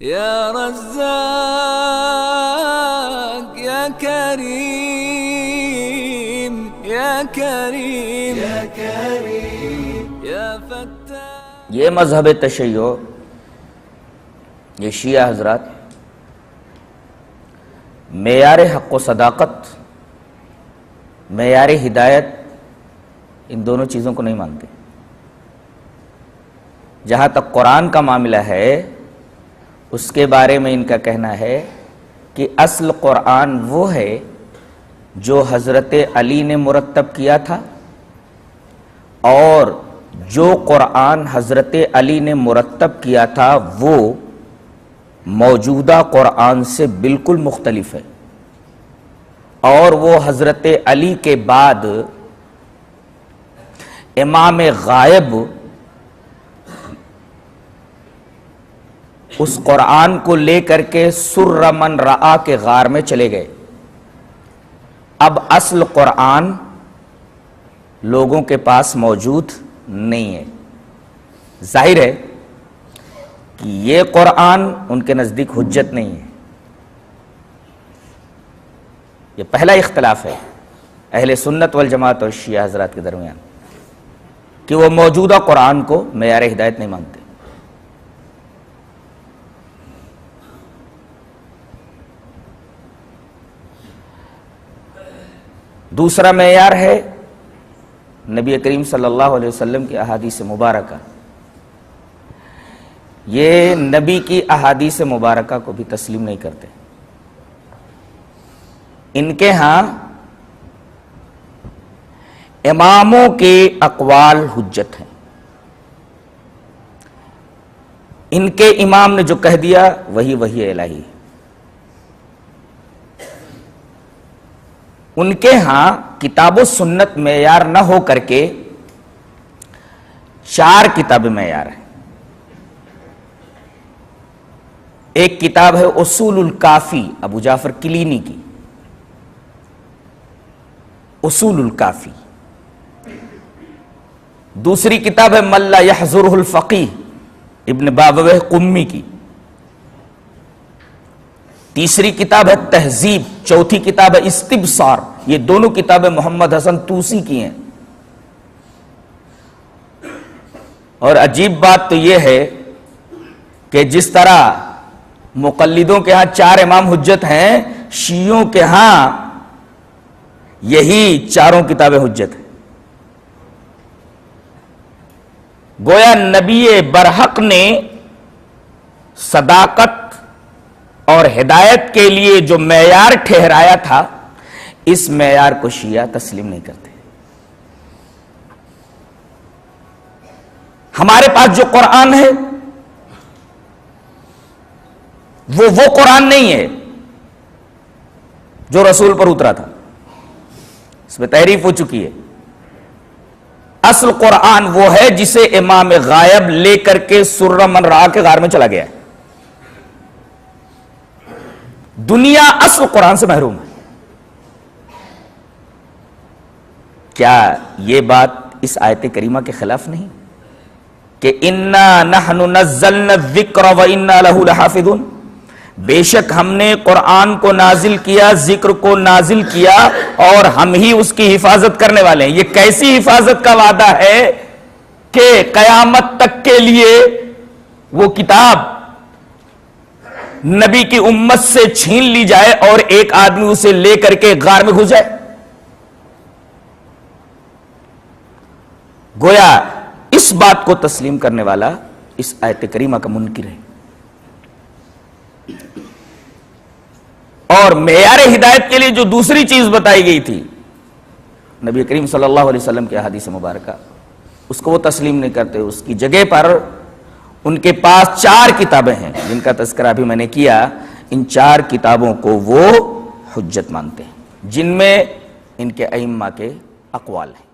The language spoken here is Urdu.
يا رزاق يا كريم يا كريم يا كريم يا فتاح. یہ مذہب تشیع، یہ شیعہ حضرات معیار حق و صداقت، معیار ہدایت، ان دونوں چیزوں کو نہیں مانتے۔ جہاں تک قرآن کا معاملہ ہے اس کے بارے میں ان کا کہنا ہے کہ اصل قرآن وہ ہے جو حضرت علی نے مرتب کیا تھا، اور جو قرآن حضرت علی نے مرتب کیا تھا وہ موجودہ قرآن سے بالکل مختلف ہے، اور وہ حضرت علی کے بعد امام غائب اس قرآن کو لے کر کے سر من رعا کے غار میں چلے گئے۔ اب اصل قرآن لوگوں کے پاس موجود نہیں ہے۔ ظاہر ہے کہ یہ قرآن ان کے نزدیک حجت نہیں ہے۔ یہ پہلا اختلاف ہے اہل سنت والجماعت اور شیعہ حضرات کے درمیان، کہ وہ موجودہ قرآن کو معیار ہدایت نہیں مانتے۔ دوسرا معیار ہے نبی کریم صلی اللہ علیہ وسلم کی احادیث مبارکہ۔ یہ نبی کی احادیث مبارکہ کو بھی تسلیم نہیں کرتے۔ ان کے ہاں اماموں کے اقوال حجت ہیں۔ ان کے امام نے جو کہہ دیا وہی وحی الہی ہے۔ ان کے ہاں کتاب و سنت معیار نہ ہو کر کے 4 کتابیں معیار ہیں۔ ایک کتاب ہے اصول الکافی ابو جعفر کلینی کی، اصول الکافی۔ دوسری کتاب ہے من لا یحضرہ الفقیہ ابن بابویہ قمی کی۔ تیسری کتاب ہے تہذیب، چوتھی کتاب ہے استبصار۔ یہ دونوں کتابیں محمد حسن توسی کی ہیں۔ اور عجیب بات تو یہ ہے کہ جس طرح مقلدوں کے ہاں 4 امام حجت ہیں، شیعوں کے ہاں یہی 4 کتابیں حجت ہیں۔ گویا نبی برحق نے صداقت اور ہدایت کے لیے جو معیار ٹھہرایا تھا، اس معیار کو شیعہ تسلیم نہیں کرتے۔ ہمارے پاس جو قرآن ہے وہ قرآن نہیں ہے جو رسول پر اترا تھا، اس میں تحریف ہو چکی ہے۔ اصل قرآن وہ ہے جسے امام غائب لے کر کے سر من رعا کے غار میں چلا گیا ہے۔ دنیا اصل قرآن سے محروم ہے۔ کیا یہ بات اس آیت کریمہ کے خلاف نہیں کہ اِنَّا نَحْنُ نَزَّلْنَا الذِّكْرَ وَإِنَّا لَهُ لَحَافِظُونَ؟ بے شک ہم نے قرآن کو نازل کیا، ذکر کو نازل کیا، اور ہم ہی اس کی حفاظت کرنے والے ہیں۔ یہ کیسی حفاظت کا وعدہ ہے کہ قیامت تک کے لیے وہ کتاب نبی کی امت سے چھین لی جائے اور ایک آدمی اسے لے کر کے غار میں گھس جائے؟ گویا اس بات کو تسلیم کرنے والا اس آیت کریمہ کا منکر ہے۔ اور معیار ہدایت کے لیے جو دوسری چیز بتائی گئی تھی نبی کریم صلی اللہ علیہ وسلم کی احادیث مبارکہ، اس کو وہ تسلیم نہیں کرتے۔ اس کی جگہ پر ان کے پاس 4 کتابیں ہیں جن کا تذکرہ بھی میں نے کیا۔ ان 4 کتابوں کو وہ حجت مانتے ہیں جن میں ان کے ائمہ کے اقوال ہیں۔